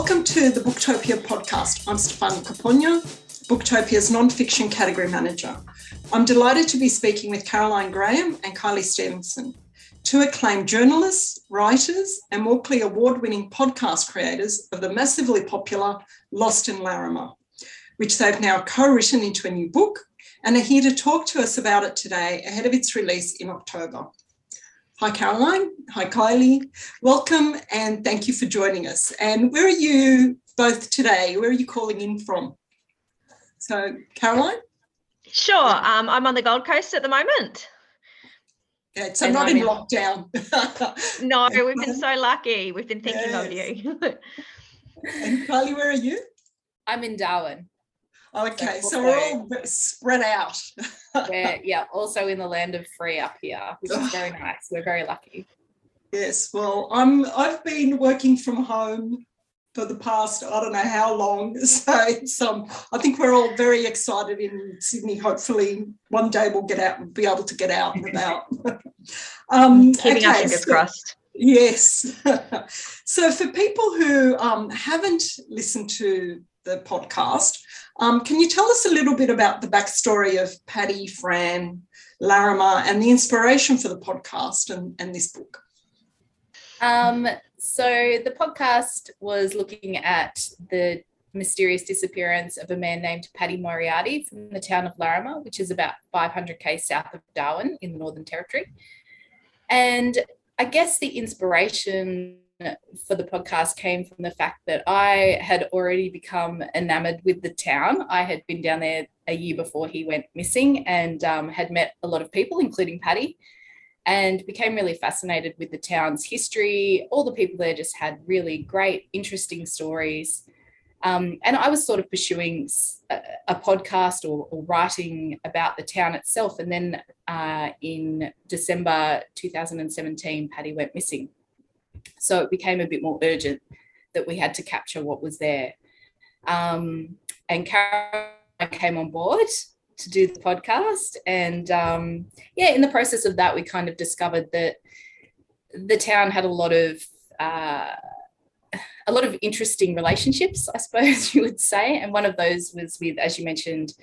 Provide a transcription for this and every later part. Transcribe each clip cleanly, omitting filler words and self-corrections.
Welcome to the Booktopia podcast. I'm Stefania, Booktopia's non-fiction category manager. I'm delighted to be speaking with Caroline and Kylie Stevenson, two acclaimed journalists, writers, and Walkley award-winning podcast creators of the massively popular Lost in Larrimah, which they've now co-written into a new book and are here to talk to us about it today ahead of its release in October. Hi, Caroline. Hi, Kylie. Welcome and thank you for joining us. And where are you both today? Where are you calling in from? So, Caroline? Sure. I'm on the Gold Coast at the moment. Yeah, so not in lockdown. No, we've been so lucky. We've been thinking of you. And Kylie, where are you? I'm in Darwin. Okay, so we're all spread out. We're, also in the land of free up here, which is very nice. We're very lucky. Yes, well, I've been working from home for the past, I don't know how long. So it's I think we're all very excited in Sydney. Hopefully one day we'll be able to get out and about. Keeping our fingers crossed. Yes. So for people who haven't listened to the podcast, can you tell us a little bit about the backstory of Paddy, Fran, Larimar, and the inspiration for the podcast and this book? So the podcast was looking at the mysterious disappearance of a man named Paddy Moriarty from the town of Larrimah, which is about 500k south of Darwin in the Northern Territory. And I guess the inspiration for the podcast came from the fact that I had already become enamored with the town. I had been down there a year before he went missing and had met a lot of people, including Paddy, and became really fascinated with the town's history. All the people there just had really great, interesting stories. And I was sort of pursuing a podcast or writing about the town itself. And then in December 2017, Paddy went missing. So it became a bit more urgent that we had to capture what was there. And Caroline came on board to do the podcast. And in the process of that, we kind of discovered that the town had a lot of interesting relationships, I suppose you would say. And one of those was with, as you mentioned,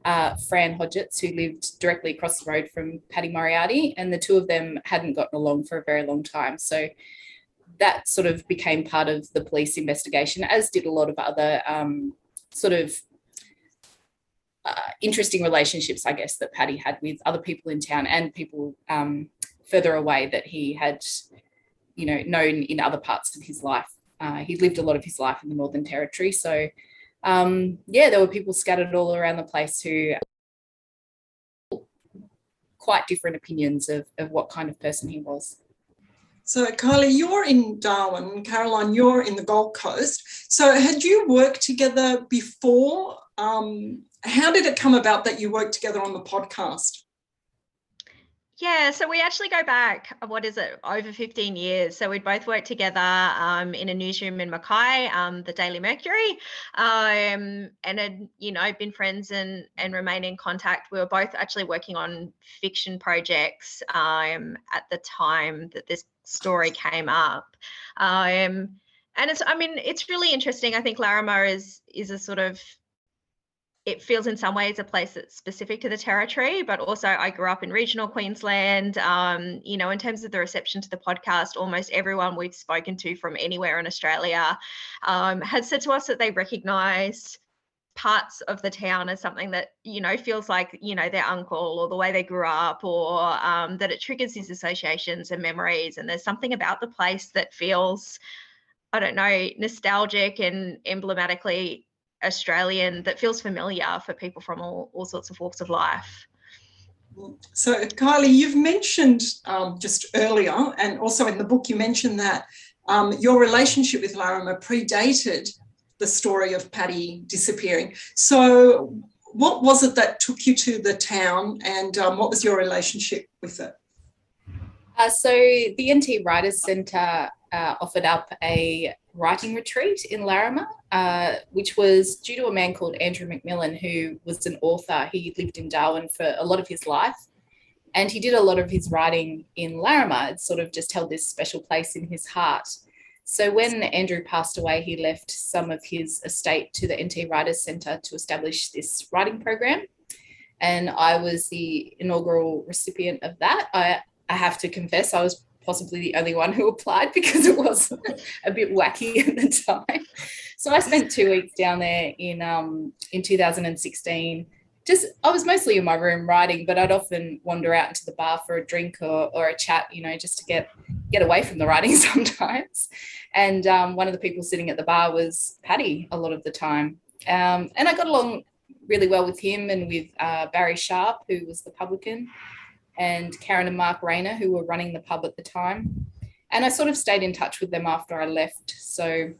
Fran Hodgetts, who lived directly across the road from Paddy Moriarty. And the two of them hadn't gotten along for a very long time. So that sort of became part of the police investigation, as did a lot of other interesting relationships, I guess, that Paddy had with other people in town and people further away that he had, known in other parts of his life. He lived a lot of his life in the Northern Territory. So, there were people scattered all around the place who quite different opinions of what kind of person he was. So, Kylie, you're in Darwin. Caroline, you're in the Gold Coast. So had you worked together before? How did it come about that you worked together on the podcast? Yeah, so we actually go back, over 15 years. So we'd both worked together in a newsroom in Mackay, the Daily Mercury, and had, been friends and remain in contact. We were both actually working on fiction projects at the time that this story came up. And it's really interesting. I think Larimar is a sort of, it feels in some ways a place that's specific to the territory, but also I grew up in regional Queensland. In terms of the reception to the podcast, almost everyone we've spoken to from anywhere in Australia has said to us that they recognise parts of the town as something that, feels like, their uncle or the way they grew up, or that it triggers these associations and memories. And there's something about the place that feels, nostalgic and emblematically Australian, that feels familiar for people from all sorts of walks of life. So, Kylie, you've mentioned just earlier, and also in the book, you mentioned that your relationship with Larimah predated the story of Paddy disappearing. So what was it that took you to the town, and what was your relationship with it? So the NT Writers Centre offered up a writing retreat in Larrimah, which was due to a man called Andrew McMillan, who was an author. He lived in Darwin for a lot of his life, and he did a lot of his writing in Larrimah. It sort of just held this special place in his heart. So when Andrew passed away, he left some of his estate to the NT Writers Centre to establish this writing program. And I was the inaugural recipient of that. I have to confess, I was possibly the only one who applied because it was a bit wacky at the time. So I spent 2 weeks down there in 2016. I was mostly in my room writing, but I'd often wander out into the bar for a drink or a chat, just to get away from the writing sometimes. And one of the people sitting at the bar was Paddy a lot of the time. And I got along really well with him and with Barry Sharp, who was the publican, and Karen and Mark Rayner, who were running the pub at the time. And I sort of stayed in touch with them after I left. So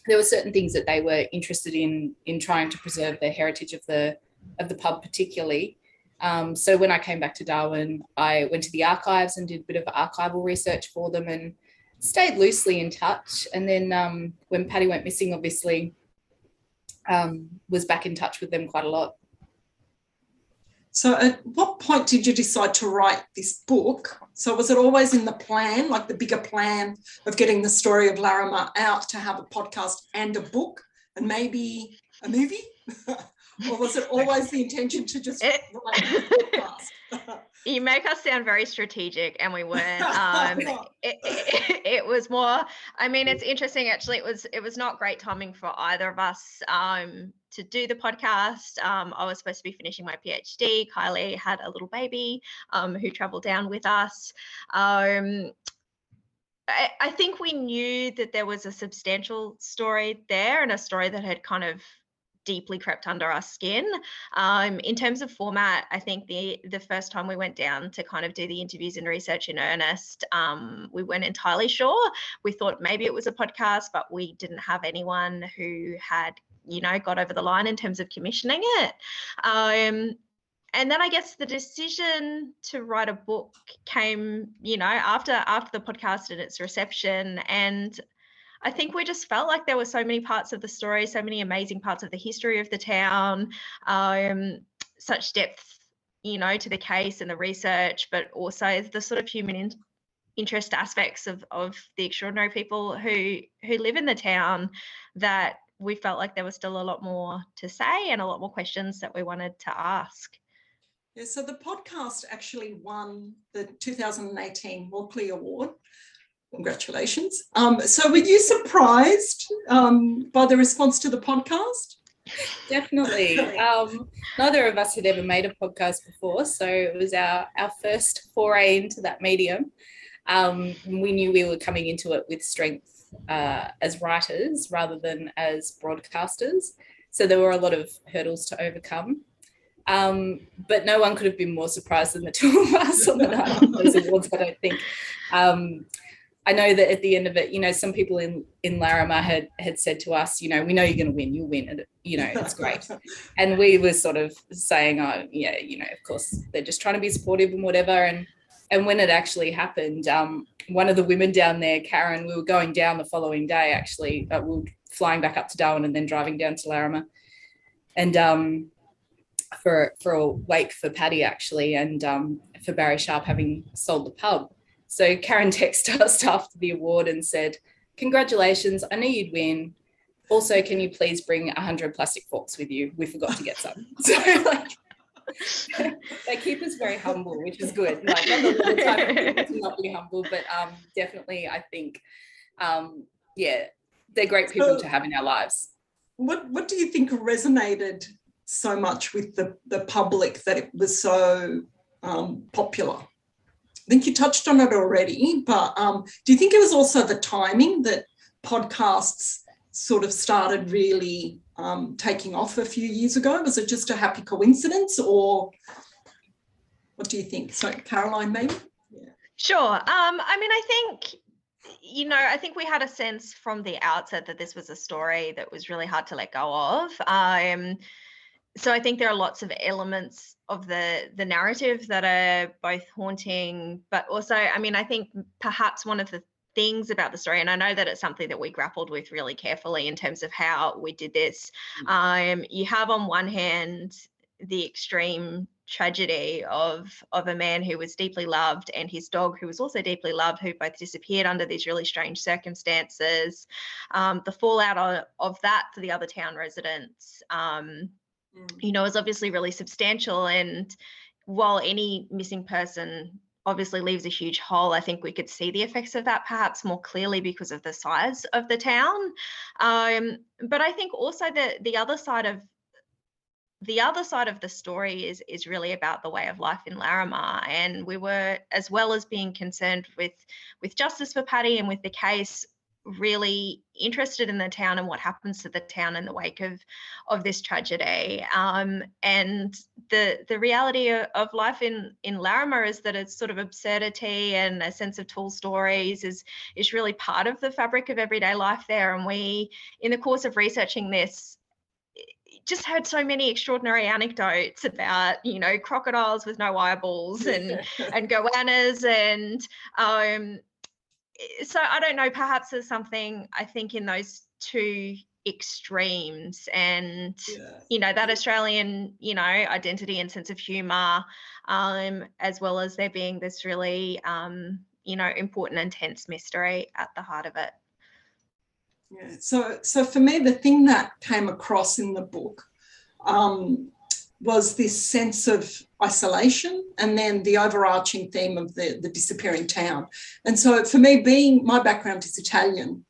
there were certain things that they were interested in trying to preserve the heritage of the pub particularly. So when I came back to Darwin, I went to the archives and did a bit of archival research for them and stayed loosely in touch. And then when Paddy went missing, obviously, was back in touch with them quite a lot. So at what point did you decide to write this book? So was it always in the plan, like the bigger plan of getting the story of Larimah out to have a podcast and a book and maybe a movie? Or was it always the intention to just write a podcast? You make us sound very strategic, and we weren't. It was more, it's interesting, actually. It was not great timing for either of us to do the podcast. I was supposed to be finishing my PhD. Kylie had a little baby who traveled down with us. I think we knew that there was a substantial story there, and a story that had kind of deeply crept under our skin. In terms of format, I think the first time we went down to kind of do the interviews and research in earnest, we weren't entirely sure. We thought maybe it was a podcast, but we didn't have anyone who had, got over the line in terms of commissioning it. And then I guess the decision to write a book came, after the podcast and its reception. And I think we just felt like there were so many parts of the story, so many amazing parts of the history of the town, such depth, to the case and the research, but also the sort of human interest aspects of the extraordinary people who live in the town, that we felt like there was still a lot more to say and a lot more questions that we wanted to ask. Yeah, so the podcast actually won the 2018 Walkley Award. Congratulations. So were you surprised by the response to the podcast? Definitely. Neither of us had ever made a podcast before, so it was our first foray into that medium. We knew we were coming into it with strength as writers rather than as broadcasters, so there were a lot of hurdles to overcome. But no one could have been more surprised than the two of us on the night of those awards, I don't think. I know that at the end of it, some people in Larrimah had said to us, we know you're going to win, you'll win, and it's great. And we were sort of saying, of course they're just trying to be supportive and whatever. And when it actually happened, one of the women down there, Karen, we were going down the following day, actually. We were flying back up to Darwin and then driving down to Larrimah. And for a wake for Paddy, actually, and for Barry Sharp having sold the pub. So Karen texted us after the award and said, "Congratulations, I knew you'd win. Also, can you please bring 100 plastic forks with you? We forgot to get some." So they keep us very humble, which is good. Not the time to not be humble, but definitely I think, they're great people to have in our lives. What do you think resonated so much with the public that it was so popular? I think you touched on it already, but do you think it was also the timing that podcasts sort of started really taking off a few years ago? Was it just a happy coincidence, or what do you think? So Caroline, maybe? Yeah. Sure. I think we had a sense from the outset that this was a story that was really hard to let go of. So I think there are lots of elements of the narrative that are both haunting, but also, I think perhaps one of the things about the story, and I know that it's something that we grappled with really carefully in terms of how we did this. You have on one hand the extreme tragedy of a man who was deeply loved and his dog who was also deeply loved, who both disappeared under these really strange circumstances. The fallout of that for the other town residents, is obviously really substantial. And while any missing person obviously leaves a huge hole, I think we could see the effects of that perhaps more clearly because of the size of the town. But I think also that the other side of the story is really about the way of life in Larimar. And we were, as well as being concerned with justice for Paddy and with the case, really interested in the town and what happens to the town in the wake of this tragedy. And the reality of life in Larimar is that it's sort of absurdity and a sense of tall stories is really part of the fabric of everyday life there. And we, in the course of researching this, just heard so many extraordinary anecdotes about, crocodiles with no eyeballs and goannas. And so I don't know, perhaps there's something, I think, in those two extremes, and that Australian identity and sense of humor, as well as there being this really important and tense mystery at the heart of it. Yeah. So for me, the thing that came across in the book was this sense of isolation, and then the overarching theme of the disappearing town. And so for me, my background is Italian,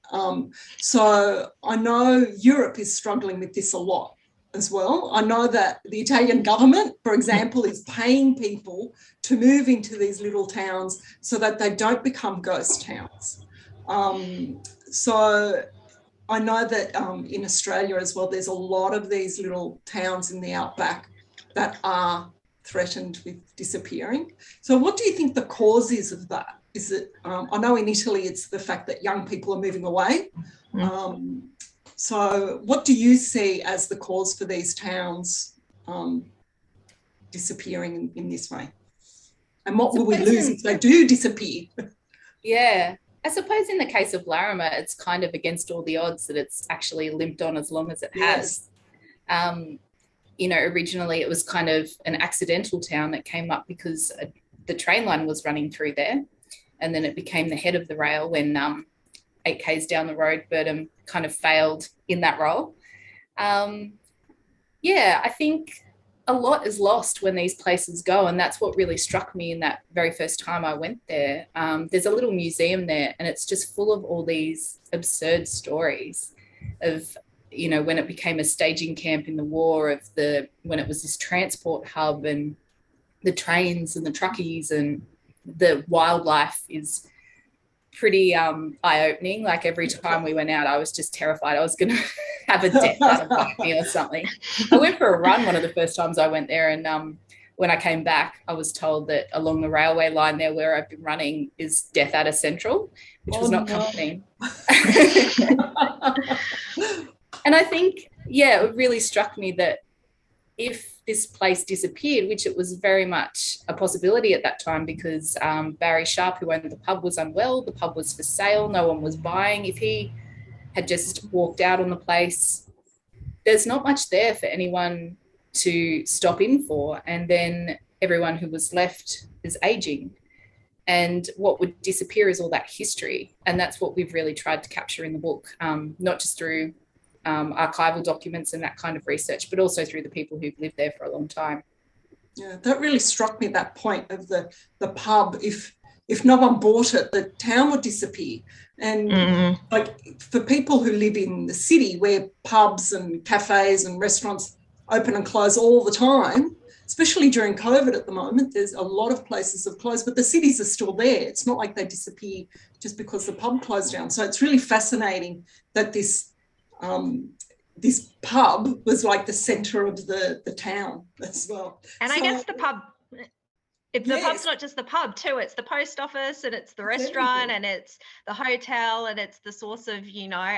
so I know Europe is struggling with this a lot as well. I know that the Italian government, for example, is paying people to move into these little towns so that they don't become ghost towns. So I know that in Australia as well, there's a lot of these little towns in the Outback that are threatened with disappearing. So what do you think the cause is of that? Is it, I know in Italy it's the fact that young people are moving away. So what do you see as the cause for these towns disappearing in this way? And what will we lose if they do disappear? Yeah. I suppose in the case of Larrimah, it's kind of against all the odds that it's actually limped on as long as it has. Originally it was kind of an accidental town that came up because the train line was running through there, and then it became the head of the rail when 8 k's down the road, Burnham kind of failed in that role. I think a lot is lost when these places go, and that's what really struck me in that very first time I went there. There's a little museum there, and it's just full of all these absurd stories of, when it became a staging camp in the war, when it was this transport hub, and the trains and the truckies, and the wildlife is pretty eye-opening. Like every time we went out, I was just terrified I was going to have a death out of bite me or something. I went for a run one of the first times I went there, and when I came back, I was told that along the railway line there where I've been running is Death Adder Central, which was not comforting. And I think, it really struck me that if this place disappeared, which it was very much a possibility at that time, because Barry Sharp, who owned the pub, was unwell, the pub was for sale, no one was buying. If he had just walked out on the place, there's not much there for anyone to stop in for. And then everyone who was left is aging. And what would disappear is all that history. And that's what we've really tried to capture in the book, not just through archival documents and that kind of research, but also through the people who've lived there for a long time. Yeah, that really struck me, that point of the pub. If no one bought it, the town would disappear. And like for people who live in the city where pubs and cafes and restaurants open and close all the time, especially during COVID at the moment, there's a lot of places have closed, but the cities are still there. It's not like they disappear just because the pub closed down. So it's really fascinating that this pub was like the centre of the town as well. And I guess the pub, pub's not just the pub too, it's the post office, and it's the restaurant, and it's the hotel, and it's the source of,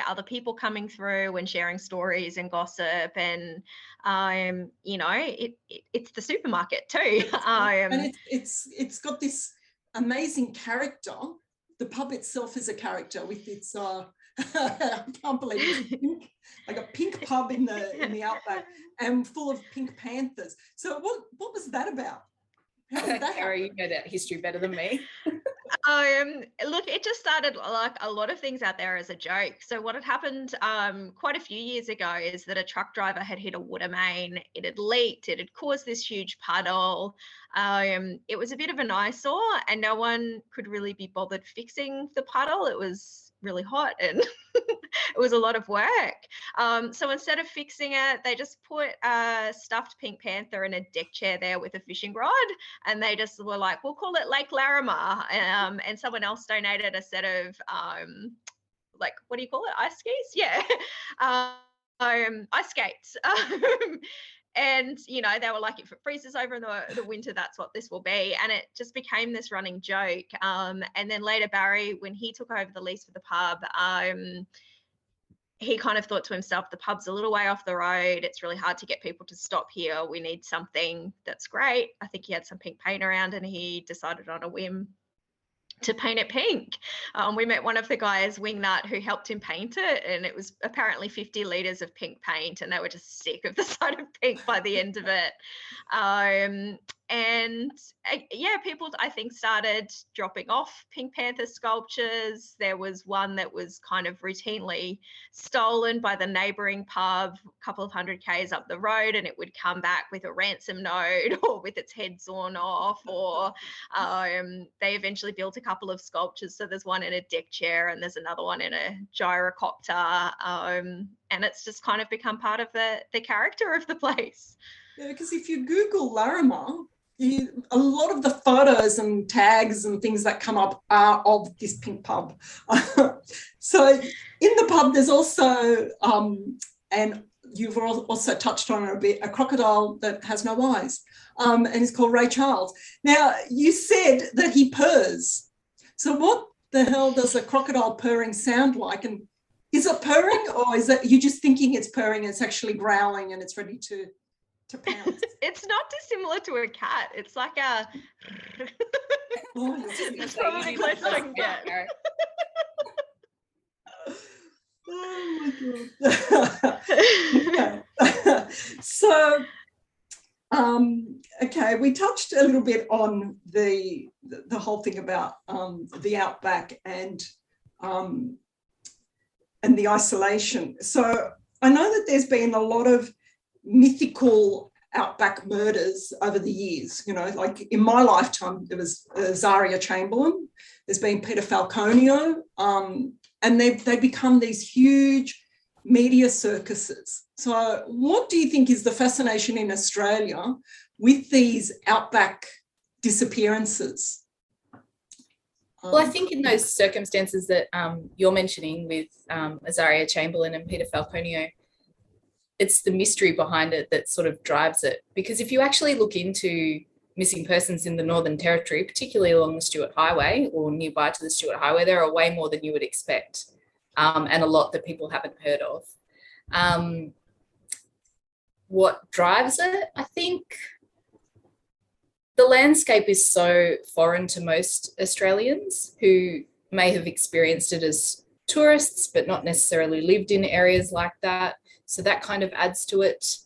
other people coming through and sharing stories and gossip, and it's the supermarket too. And it's got this amazing character. The pub itself is a character with its I can't believe it's pink, like a pink pub in the Outback and full of pink panthers. So what was that about? How did that Cara, you know that history better than me. Look, it just started like a lot of things out there as a joke. So what had happened quite a few years ago is that a truck driver had hit a water main. It had leaked. It had caused this huge puddle. It was a bit of an eyesore, and no one could really be bothered fixing the puddle. It was really hot and it was a lot of work. So instead of fixing it, they just put a stuffed pink panther in a deck chair there with a fishing rod, and they just were like, we'll call it Lake Larimah. And someone else donated a set of like, what do you call it? Ice skis? Yeah. Ice skates. And, you know, they were like, if it freezes over in the winter, that's what this will be. And it just became this running joke. And then later, Barry, when he took over the lease for the pub, he kind of thought to himself, the pub's a little way off the road. It's really hard to get people to stop here. We need something that's great. I think he had some pink paint around, and he decided on a whim to paint it pink. We met one of the guys, Wingnut, who helped him paint it, and it was apparently 50 litres of pink paint, and they were just sick of the sight of pink by the end of it. Yeah, people, I think, started dropping off Pink Panther sculptures. There was one that was kind of routinely stolen by the neighbouring pub a couple of 100 k's up the road, and it would come back with a ransom note or with its head sawn off, or they eventually built a couple of sculptures. So there's one in a deck chair and there's another one in a gyrocopter, and it's just kind of become part of the character of the place. Yeah, because if you Google Larrimah, a lot of the photos and tags and things that come up are of this pink pub. So in the pub, there's also, and you've also touched on it a bit, a crocodile that has no eyes, and it's called Ray Charles. Now, you said that he purrs. So what the hell does a crocodile purring sound like? And is it purring, or is it you just thinking it's purring and it's actually growling and it's ready to pounce? It's not dissimilar to a cat. It's like a it's probably close as I can get. Oh my God. Okay. So okay, we touched a little bit on the whole thing about the Outback and the isolation. So I know that there's been a lot of mythical Outback murders over the years. You know, like in my lifetime, there was Zaria Chamberlain, there's been Peter Falconio, and they've become these huge media circuses. So what do you think is the fascination in Australia with these Outback disappearances? Well, I think in those circumstances that you're mentioning with Zaria Chamberlain and Peter Falconio, it's the mystery behind it that sort of drives it. Because if you actually look into missing persons in the Northern Territory, particularly along the Stuart Highway or nearby to the Stuart Highway, there are way more than you would expect, and a lot that people haven't heard of. What drives it? I think the landscape is so foreign to most Australians who may have experienced it as tourists but not necessarily lived in areas like that. So that kind of adds to it.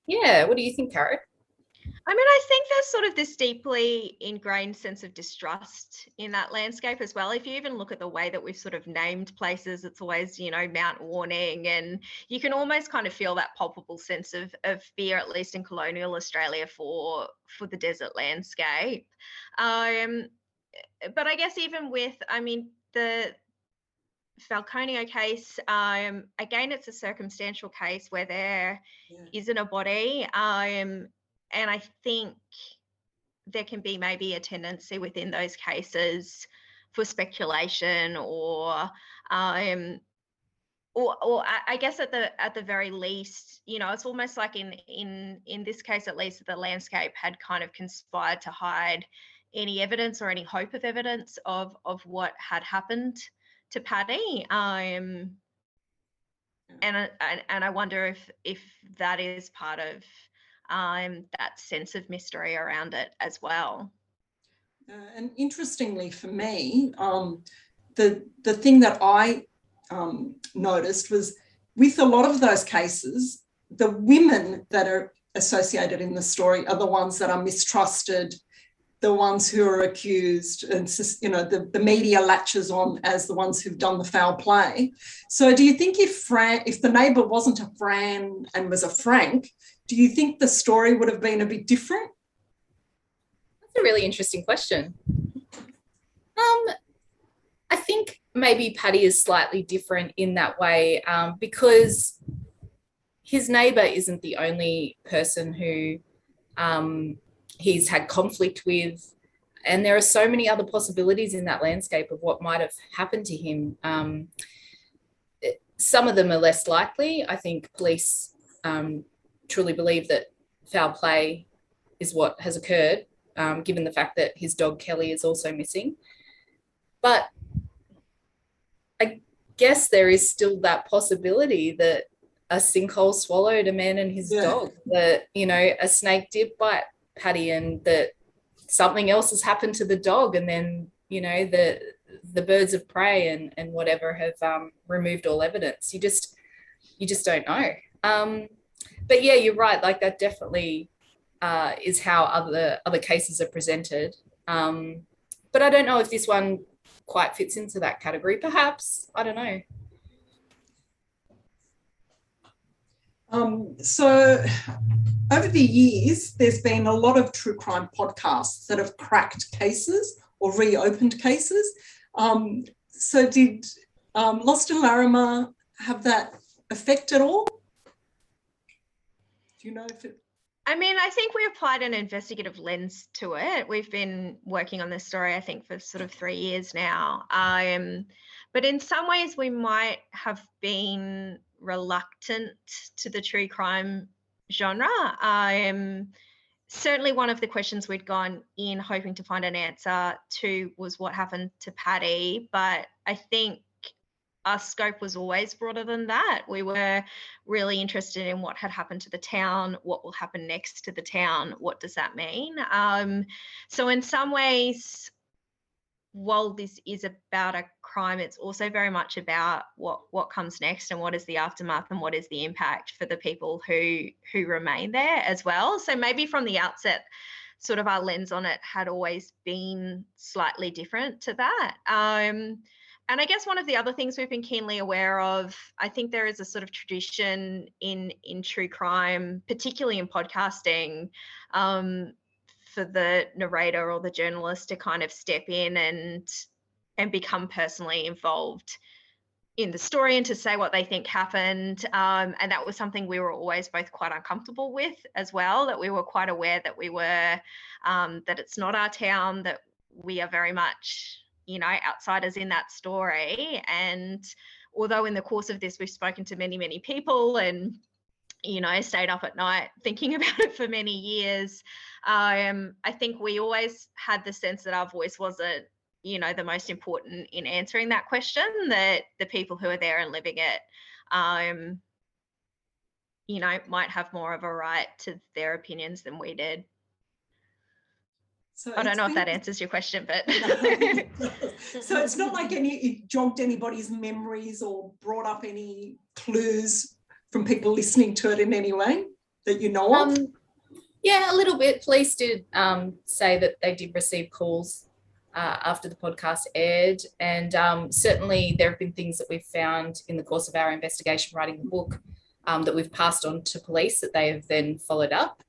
Yeah, what do you think, Cara? I mean, I think there's sort of this deeply ingrained sense of distrust in that landscape as well. If you even look at the way that we've sort of named places, it's always, you know, Mount Warning, and you can almost kind of feel that palpable sense of fear, at least in colonial Australia, for the desert landscape. But I guess even with, I mean, the Falconio case, again, it's a circumstantial case where there isn't a body. And I think there can be maybe a tendency within those cases for speculation, or I guess at the very least, you know, it's almost like in this case, at least, the landscape had kind of conspired to hide any evidence or any hope of evidence of what had happened to Paddy. And I wonder if that is part of that sense of mystery around it as well. And interestingly for me, the thing that I noticed was with a lot of those cases, the women that are associated in the story are the ones that are mistrusted, the ones who are accused, and the media latches on as the ones who've done the foul play. So do you think if the neighbour wasn't a Fran and was a Frank, do you think the story would have been a bit different? That's a really interesting question. I think maybe Paddy is slightly different in that way, because his neighbour isn't the only person who he's had conflict with, and there are so many other possibilities in that landscape of what might have happened to him. Some of them are less likely. I think police truly believe that foul play is what has occurred, given the fact that his dog Kelly is also missing. But I guess there is still that possibility that a sinkhole swallowed a man and his dog, that, a snake did bite Paddy, and that something else has happened to the dog, and then, the birds of prey and whatever have removed all evidence. You just don't know. But yeah, you're right. Like, that definitely is how other cases are presented. But I don't know if this one quite fits into that category. Perhaps, I don't know. So over the years, there's been a lot of true crime podcasts that have cracked cases or reopened cases. So did Lost in Larimar have that effect at all? Do you know if it... I think we applied an investigative lens to it. We've been working on this story, I think, for sort of 3 years now. But in some ways, we might have been reluctant to the true crime genre. Certainly one of the questions we'd gone in hoping to find an answer to was what happened to Paddy. But I think our scope was always broader than that. We were really interested in what had happened to the town, what will happen next to the town, what does that mean? So in some ways, while this is about a crime, it's also very much about what comes next and what is the aftermath and what is the impact for the people who remain there as well. So maybe from the outset, sort of our lens on it had always been slightly different to that. And I guess one of the other things we've been keenly aware of, I think there is a sort of tradition in true crime, particularly in podcasting, for the narrator or the journalist to kind of step in and become personally involved in the story and to say what they think happened. And that was something we were always both quite uncomfortable with as well, that we were quite aware that we were, that it's not our town, that we are very much, outsiders in that story. And although in the course of this, we've spoken to many, many people and, stayed up at night thinking about it for many years, I think we always had the sense that our voice wasn't, the most important in answering that question, that the people who are there and living it, might have more of a right to their opinions than we did. So I don't know if that answers your question, but... So it's not like it jogged anybody's memories or brought up any clues from people listening to it in any way that you know of? Yeah, a little bit. Police did say that they did receive calls after the podcast aired, and certainly there have been things that we've found in the course of our investigation writing the book that we've passed on to police that they have then followed up.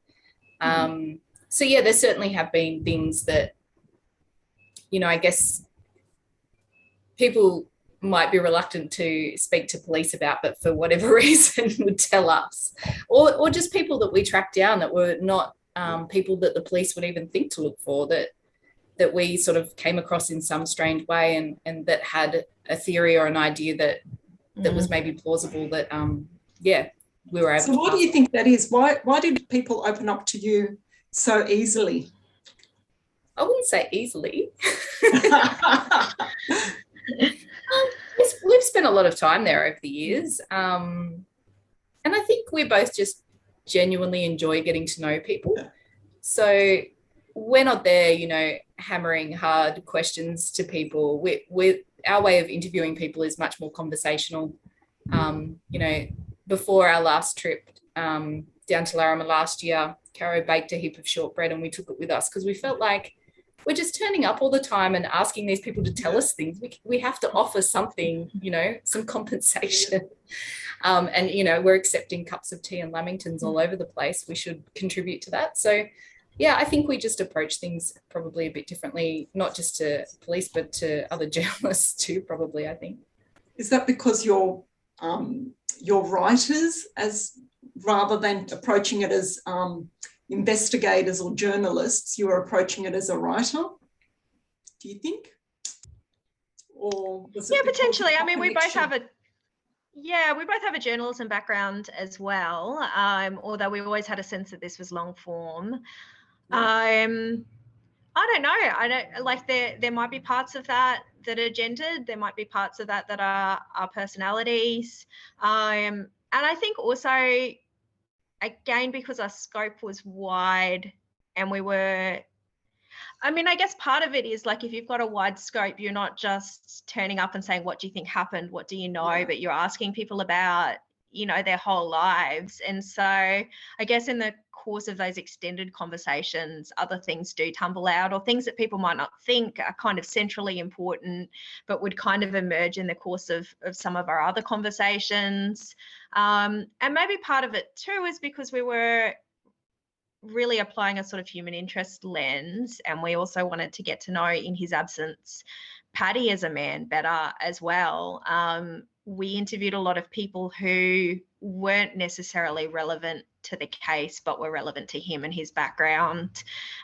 So yeah, there certainly have been things that, I guess people might be reluctant to speak to police about, but for whatever reason would tell us, or just people that we tracked down that were not people that the police would even think to look for, that we sort of came across in some strange way and that had a theory or an idea that was maybe plausible, that we were able to. So what do you think that is? Why did people open up to you so easily? I wouldn't say easily. We've spent a lot of time there over the years. And I think we both just genuinely enjoy getting to know people. So we're not there, hammering hard questions to people. We're our way of interviewing people is much more conversational. You know, before our last trip down to Larrimah last year, Caro baked a heap of shortbread and we took it with us because we felt like we're just turning up all the time and asking these people to tell us things. We have to offer something, you know, some compensation. And, you know, we're accepting cups of tea and lamingtons all over the place. We should contribute to that. So, yeah, I think we just approach things probably a bit differently, not just to police, but to other journalists too, probably, I think. Is that because you're writers, as rather than approaching it as investigators or journalists, you are approaching it as a writer, do you think? Or was it potentially. I mean, we both have a journalism background as well, although we always had a sense that this was long form. I don't know. I don't like there might be parts of that are gendered. There might be parts of that are our personalities. And I think also, again, because our scope was wide and we were, I mean, I guess part of it is like if you've got a wide scope, you're not just turning up and saying, what do you think happened? What do you know? But you're asking people about, you know, their whole lives. And so I guess in the course of those extended conversations, other things do tumble out, or things that people might not think are kind of centrally important, but would kind of emerge in the course of some of our other conversations. And maybe part of it too is because we were really applying a sort of human interest lens, and we also wanted to get to know, in his absence, Paddy as a man better as well. We interviewed a lot of people who weren't necessarily relevant to the case, but were relevant to him and his background.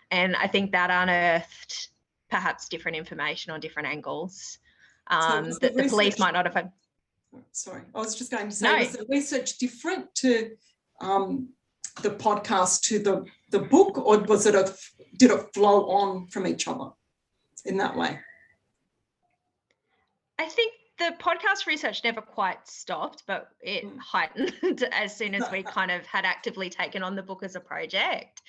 And I think that unearthed perhaps different information on different angles that the police might not have had. Sorry, I was just going to say, was the research different to the podcast to the book, or was it did it flow on from each other in that way? I think the podcast research never quite stopped, but it heightened as soon as we kind of had actively taken on the book as a project.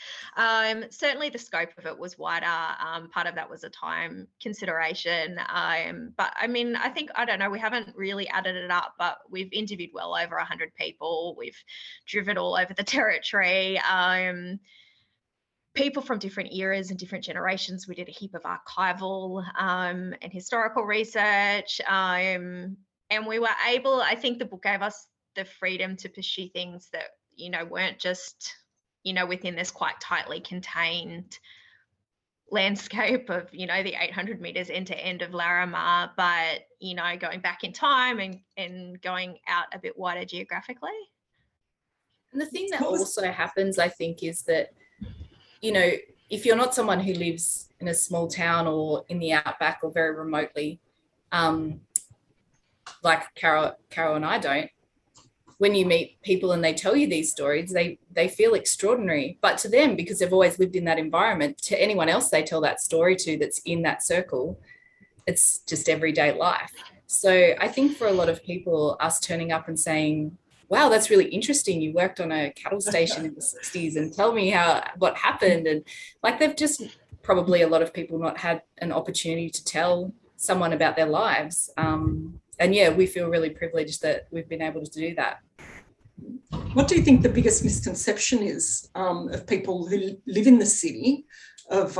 Certainly the scope of it was wider. Part of that was a time consideration. But I mean, I don't know, we haven't really added it up, but we've interviewed well over 100 people. We've driven all over the territory. People from different eras and different generations. We did a heap of archival and historical research. And we were able, I think the book gave us the freedom to pursue things that, you know, weren't just, you know, within this quite tightly contained landscape of, you know, the 800 metres end to end of Larimar, but, you know, going back in time and going out a bit wider geographically. And the thing that also happens, I think, is that, you know, if you're not someone who lives in a small town or in the outback or very remotely, like Caro and I don't, when you meet people and they tell you these stories, they feel extraordinary. But to them, because they've always lived in that environment, to anyone else they tell that story to that's in that circle, it's just everyday life. So I think for a lot of people, us turning up and saying, wow, that's really interesting. You worked on a cattle station in the 60s and tell me what happened. And like, they've just probably, a lot of people not had an opportunity to tell someone about their lives. And yeah, we feel really privileged that we've been able to do that. What do you think the biggest misconception is of people who live in the city of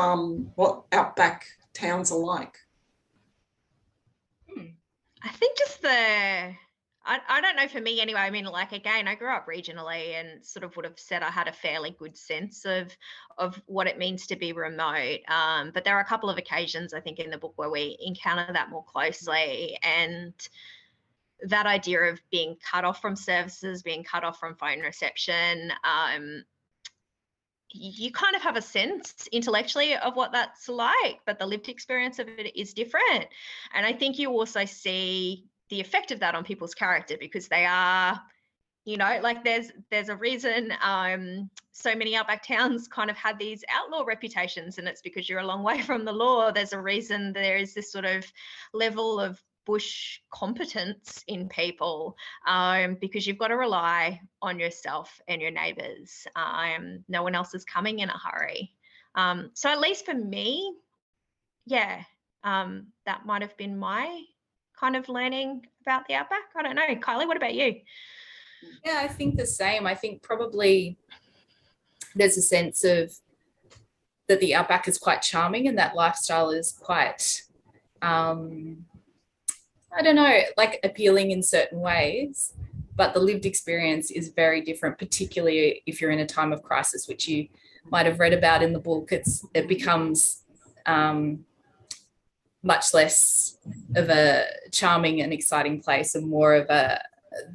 what outback towns are like? I think just I don't know, for me anyway. I mean, like, again, I grew up regionally and sort of would have said I had a fairly good sense of what it means to be remote. But there are a couple of occasions, I think, in the book where we encounter that more closely. And that idea of being cut off from services, being cut off from phone reception, you kind of have a sense intellectually of what that's like, but the lived experience of it is different. And I think you also see the effect of that on people's character, because they are, you know, like there's a reason so many outback towns kind of had these outlaw reputations, and it's because you're a long way from the law. There's a reason there is this sort of level of bush competence in people, because you've got to rely on yourself and your neighbours. No one else is coming in a hurry. So at least for me, yeah, that might have been my kind of learning about the Outback? I don't know. Kylie, what about you? Yeah, I think the same. I think probably there's a sense of that the Outback is quite charming and that lifestyle is quite, I don't know, like appealing in certain ways, but the lived experience is very different, particularly if you're in a time of crisis, which you might have read about in the book. It becomes much less of a charming and exciting place and more of the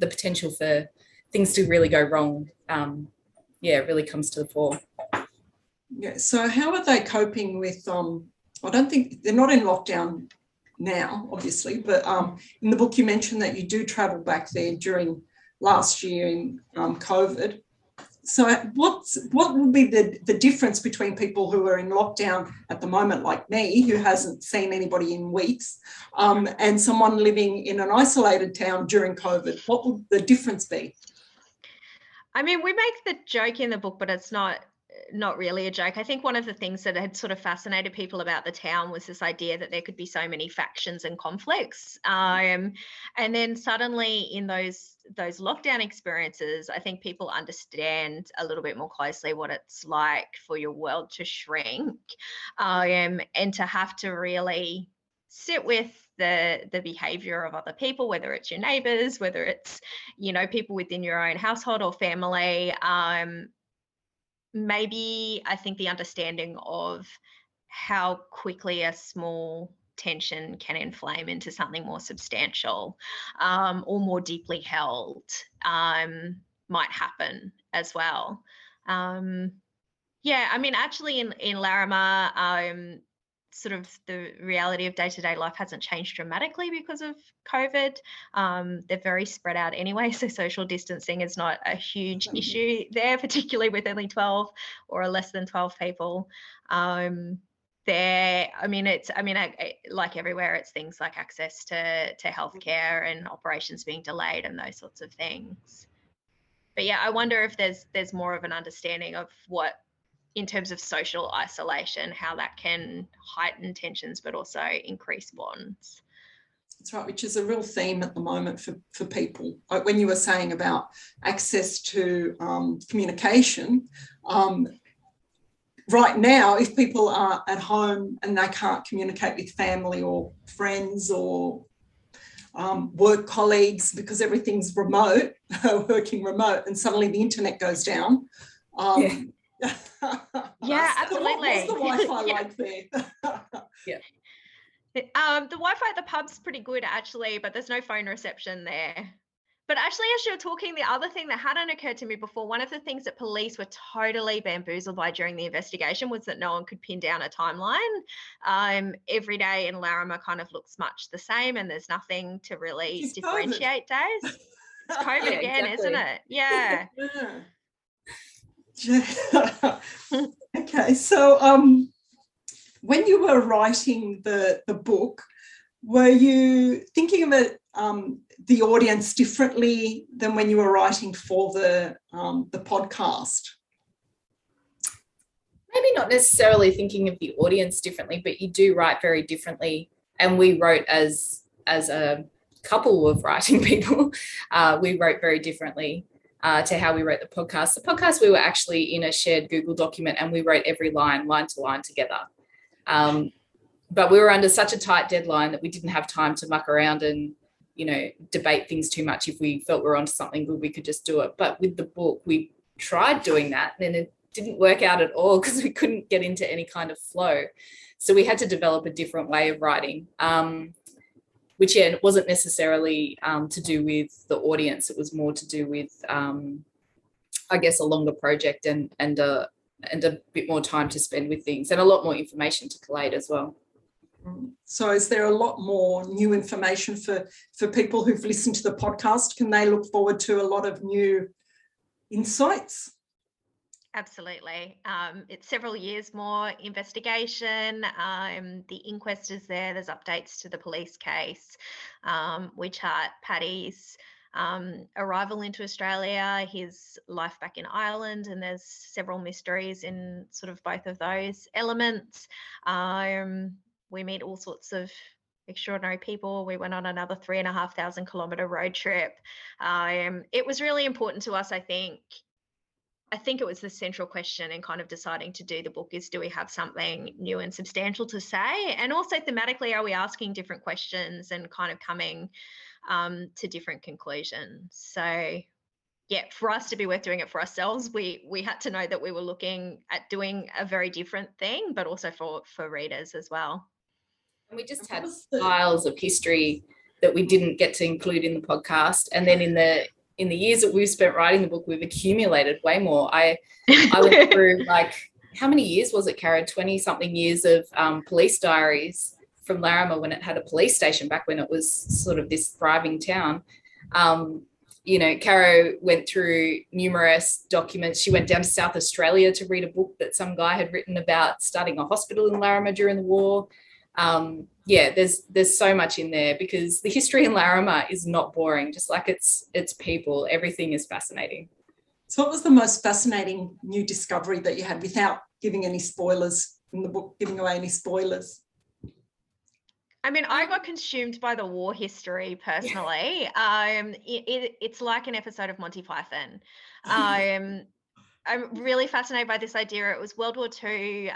potential for things to really go wrong. It really comes to the fore. Yeah. So how are they coping with, I don't think they're not in lockdown now, obviously, but in the book you mentioned that you do travel back there during last year in COVID. So what will be the difference between people who are in lockdown at the moment, like me, who hasn't seen anybody in weeks, and someone living in an isolated town during COVID? What would the difference be? I mean, we make the joke in the book, but it's not really a joke. I think one of the things that had sort of fascinated people about the town was this idea that there could be so many factions and conflicts. And then suddenly in those lockdown experiences, I think people understand a little bit more closely what it's like for your world to shrink, and to have to really sit with the behavior of other people, whether it's your neighbors, whether it's, people within your own household or family. Maybe I think the understanding of how quickly a small tension can inflame into something more substantial, or more deeply held, might happen as well. I mean, actually in Larimar, sort of the reality of day-to-day life hasn't changed dramatically because of COVID. They're very spread out anyway, so social distancing is not a huge issue there, particularly with only 12 or less than 12 people. Like everywhere, it's things like access to healthcare and operations being delayed and those sorts of things. But yeah, I wonder if there's more of an understanding of what, in terms of social isolation, how that can heighten tensions but also increase bonds. That's right, which is a real theme at the moment for people. Like when you were saying about access to communication, right now, if people are at home and they can't communicate with family or friends or work colleagues because everything's remote, working remote, and suddenly the internet goes down. Yeah, absolutely. What's the Wi-Fi like there? Yeah. The Wi-Fi at the pub's pretty good, actually, but there's no phone reception there. But actually, as you're talking, the other thing that hadn't occurred to me before, one of the things that police were totally bamboozled by during the investigation was that no one could pin down a timeline. Every day in Larimah kind of looks much the same, and there's nothing to really differentiate days. It's COVID again, exactly. Isn't it? Yeah. Okay, so when you were writing the book, were you thinking of it, the audience differently than when you were writing for the podcast? Maybe not necessarily thinking of the audience differently, but you do write very differently. And we wrote as a couple of writing people. We wrote very differently to how we wrote the podcast. The podcast, we were actually in a shared Google document and we wrote every line to line together. But we were under such a tight deadline that we didn't have time to muck around and, debate things too much. If we felt we were onto something good, we could just do it. But with the book, we tried doing that and it didn't work out at all because we couldn't get into any kind of flow. So we had to develop a different way of writing, which it wasn't necessarily to do with the audience. It was more to do with, I guess, a longer project and a bit more time to spend with things and a lot more information to collate as well. So is there a lot more new information for people who've listened to the podcast? Can they look forward to a lot of new insights? Absolutely. It's several years more investigation. The inquest is there. There's updates to the police case. We chart Paddy's arrival into Australia, his life back in Ireland, and there's several mysteries in sort of both of those elements. We meet all sorts of extraordinary people. We went on another 3,500 kilometre road trip. It was really important to us, I think. I think it was the central question in kind of deciding to do the book is, do we have something new and substantial to say? And also thematically, are we asking different questions and kind of coming to different conclusions? So yeah, for us to be worth doing it for ourselves, we had to know that we were looking at doing a very different thing, but also for readers as well. And we just had piles of history that we didn't get to include in the podcast. And then in the years that we've spent writing the book, we've accumulated way more. I went through, like, how many years was it, Cara? 20-something years of police diaries from Larrimah when it had a police station, back when it was sort of this thriving town. You know, Caro went through numerous documents. She went down to South Australia to read a book that some guy had written about starting a hospital in Larrimah during the war. Yeah, there's so much in there, because the history in Larrimah is not boring, just like it's people. Everything is fascinating. So what was the most fascinating new discovery that you had, without giving any spoilers in the book, giving away any spoilers? I mean, I got consumed by the war history personally. It's like an episode of Monty Python. I'm really fascinated by this idea. It was World War II.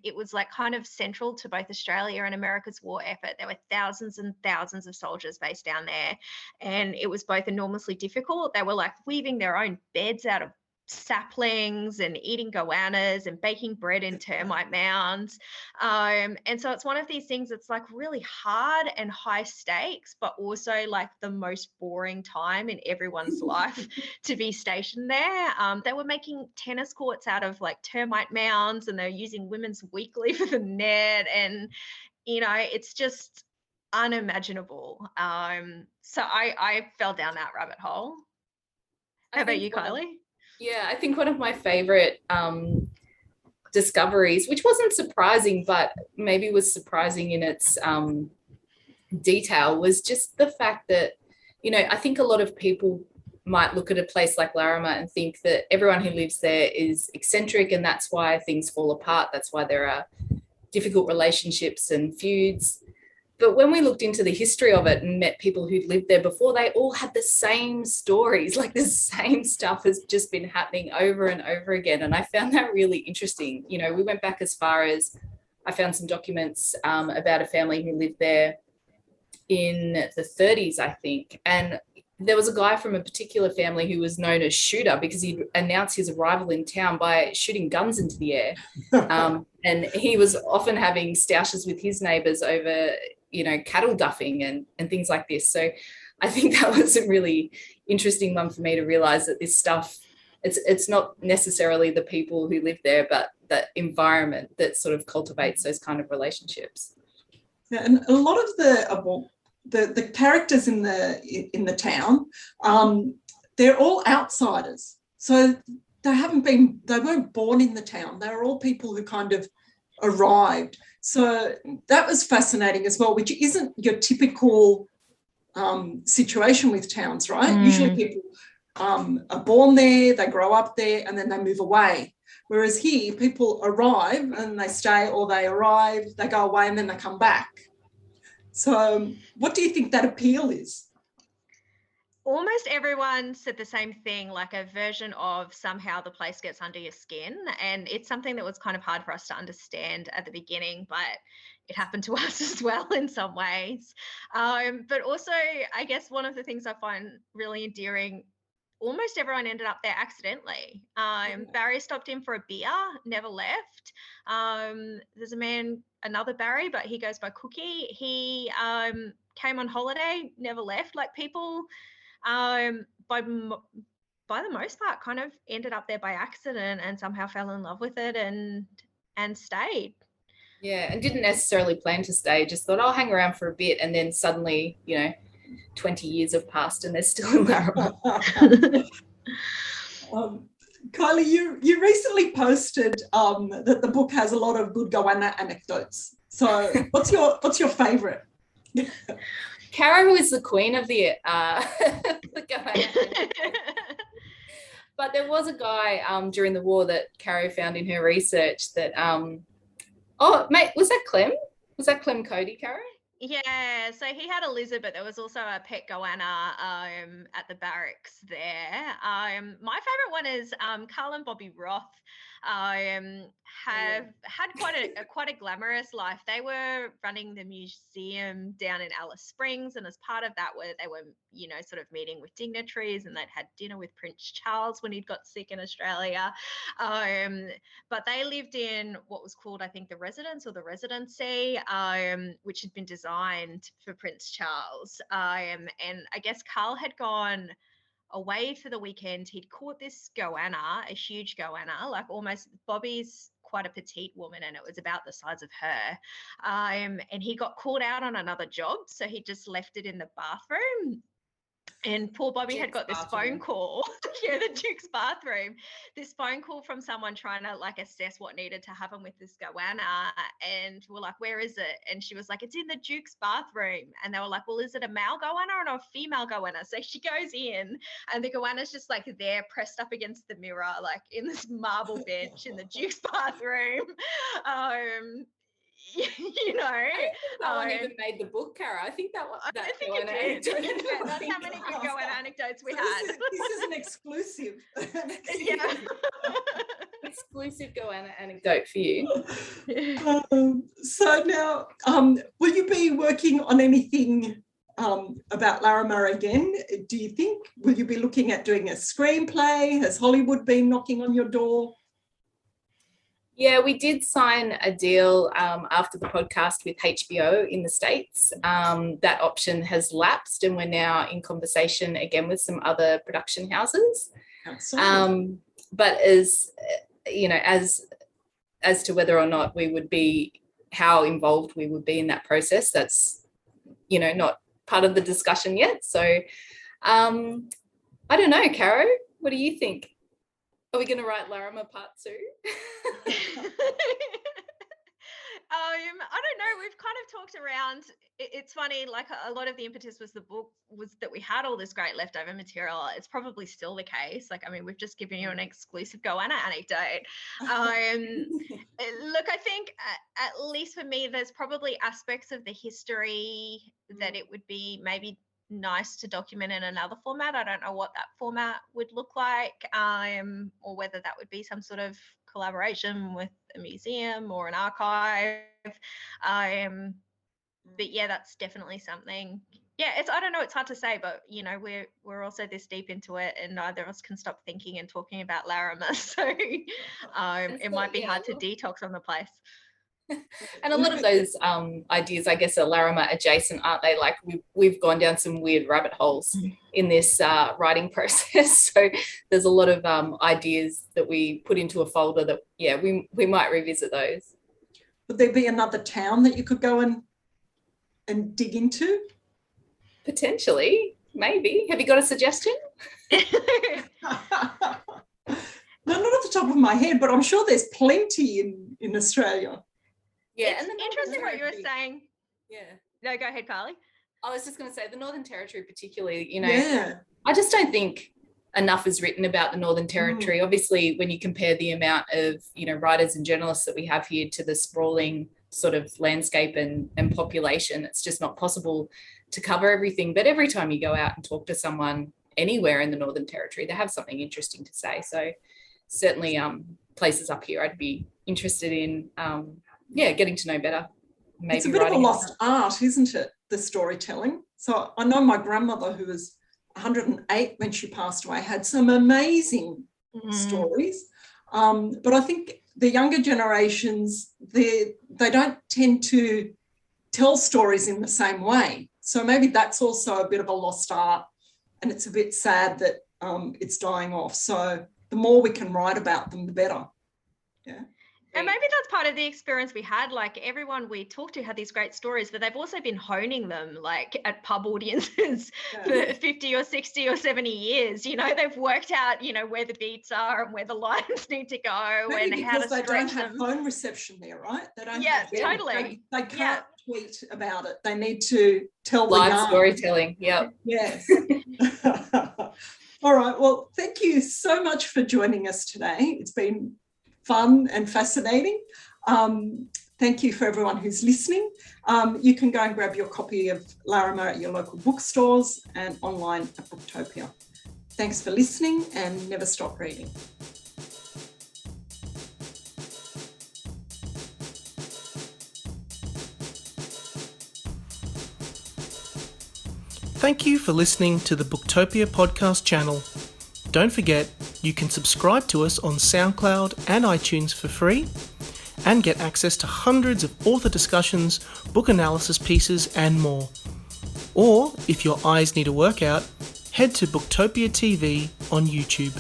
It was like kind of central to both Australia and America's war effort. There were thousands and thousands of soldiers based down there, and it was both enormously difficult. They were like weaving their own beds out of saplings and eating goannas and baking bread in termite mounds. And so it's one of these things that's like really hard and high stakes, but also like the most boring time in everyone's life to be stationed there. They were making tennis courts out of like termite mounds, and they're using women's weekly for the net. And, you know, it's just unimaginable. So I fell down that rabbit hole. How about you, Kylie? Yeah, I think one of my favorite discoveries, which wasn't surprising, but maybe was surprising in its detail, was just the fact that, you know, I think a lot of people might look at a place like Larrimah and think that everyone who lives there is eccentric, and that's why things fall apart. That's why there are difficult relationships and feuds. But when we looked into the history of it and met people who'd lived there before, they all had the same stories, like the same stuff has just been happening over and over again. And I found that really interesting. You know, we went back as far as, I found some documents about a family who lived there in the 30s, I think. And there was a guy from a particular family who was known as Shooter, because he'd announced his arrival in town by shooting guns into the air. And he was often having stoushes with his neighbours over, you know, cattle duffing and things like this. So I think that was a really interesting one for me to realise that this stuff, it's not necessarily the people who live there, but the environment that sort of cultivates those kind of relationships. Yeah, and a lot of the characters in the town, they're all outsiders. So they weren't born in the town. They were all people who kind of arrived. So that was fascinating as well, which isn't your typical situation with towns, right? Usually people are born there, they grow up there, and then they move away. Whereas here, people arrive and they stay, or they arrive, they go away, and then they come back. So what do you think that appeal is? Almost everyone said the same thing, like a version of somehow the place gets under your skin. And it's something that was kind of hard for us to understand at the beginning, but it happened to us as well in some ways. But also, I guess one of the things I find really endearing, almost everyone ended up there accidentally. Barry stopped in for a beer, never left. There's a man, another Barry, but he goes by Cookie. He came on holiday, never left. Like people, by the most part, kind of ended up there by accident and somehow fell in love with it and stayed. Yeah, and didn't necessarily plan to stay, just thought I'll hang around for a bit, and then suddenly, you know, 20 years have passed and they're still in Larrimah. Kylie, you recently posted that the book has a lot of good goanna anecdotes. So what's your favourite? Caro is the queen of the goanna. But there was a guy during the war that Caro found in her research that, oh, mate, was that Clem? Was that Clem Cody, Caro? Yeah, so he had a lizard, but there was also a pet goanna at the barracks there. My favorite one is Carl and Bobby Roth have had quite a glamorous life. They were running the museum down in Alice Springs, and as part of that, they were sort of meeting with dignitaries, and they'd had dinner with Prince Charles when he'd got sick in Australia. But they lived in what was called, I think, the residence or the residency, which had been designed for Prince Charles. And I guess Carl had gone away for the weekend. He'd caught this goanna, a huge goanna, like almost Bobby's quite a petite woman, and it was about the size of her. And he got called out on another job, so he just left it in the bathroom. And poor Bobby had got this phone call. Yeah, the Duke's bathroom. This phone call from someone trying to like assess what needed to happen with this goanna. And we're like, where is it? And she was like, it's in the Duke's bathroom. And they were like, well, is it a male goanna or a female goanna? So she goes in, and the goanna's just like there pressed up against the mirror, like in this marble bench in the Duke's bathroom. That one even made the book, Cara. I think it did. Yeah, that's how many good goanna anecdotes we had. This is an exclusive. Yeah. Exclusive goanna anecdote for you. So now, will you be working on anything about Larimar again? Do you think? Will you be looking at doing a screenplay? Has Hollywood been knocking on your door? Yeah, we did sign a deal after the podcast with HBO in the States. That option has lapsed, and we're now in conversation again with some other production houses. But as to whether or not we would be, how involved we would be in that process, that's not part of the discussion yet. So I don't know, Caro, what do you think? Are we going to write Larimah Part 2? I don't know. We've kind of talked around. It's funny, like a lot of the impetus was the book was that we had all this great leftover material. It's probably still the case. Like, I mean, we've just given you an exclusive goanna anecdote. Look, I think at least for me, there's probably aspects of the history that it would be maybe nice to document in another format. I don't know what that format would look like, or whether that would be some sort of collaboration with a museum or an archive. But yeah, that's definitely something. Yeah, I don't know, it's hard to say, but we're also this deep into it, and neither of us can stop thinking and talking about Larrimah. So it might be hard to detox on the place. And a lot of those ideas, I guess, are Larimah adjacent, aren't they? Like we've gone down some weird rabbit holes in this writing process. So there's a lot of ideas that we put into a folder that, yeah, we might revisit those. Would there be another town that you could go and dig into? Potentially, maybe. Have you got a suggestion? No, not at the top of my head, but I'm sure there's plenty in Australia. Yeah, it's interesting what you were saying. Yeah. No, go ahead, Kylie. I was just going to say the Northern Territory particularly, Yeah. I just don't think enough is written about the Northern Territory. Obviously, when you compare the amount of, writers and journalists that we have here to the sprawling sort of landscape and population, it's just not possible to cover everything. But every time you go out and talk to someone anywhere in the Northern Territory, they have something interesting to say. So certainly places up here I'd be interested in, getting to know better. Maybe it's a bit of a lost art, isn't it, the storytelling? So I know my grandmother, who was 108 when she passed away, had some amazing stories. But I think the younger generations, they don't tend to tell stories in the same way. So maybe that's also a bit of a lost art, and it's a bit sad that it's dying off. So the more we can write about them, the better. Yeah. And maybe that's part of the experience we had. Like, everyone we talked to had these great stories, but they've also been honing them, like, at pub audiences for 50 or 60 or 70 years. They've worked out, where the beats are and where the lines need to go, maybe and how to stretch them. They don't have them. phone reception there, right? They don't. Yeah, totally. They can't tweet about it. They need to tell live the yarn. Storytelling. Yep. Yes. All right. Well, thank you so much for joining us today. It's been fun and fascinating. Thank you for everyone who's listening. You can go and grab your copy of Larimah at your local bookstores and online at Booktopia. Thanks for listening and never stop reading. Thank you for listening to the Booktopia podcast channel. Don't forget, you can subscribe to us on SoundCloud and iTunes for free and get access to hundreds of author discussions, book analysis pieces and more. Or, if your eyes need a workout, head to Booktopia TV on YouTube.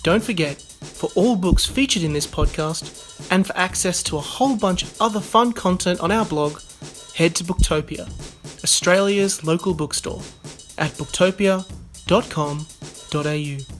Don't forget, for all books featured in this podcast and for access to a whole bunch of other fun content on our blog, head to Booktopia, Australia's local bookstore, at booktopia.com.au.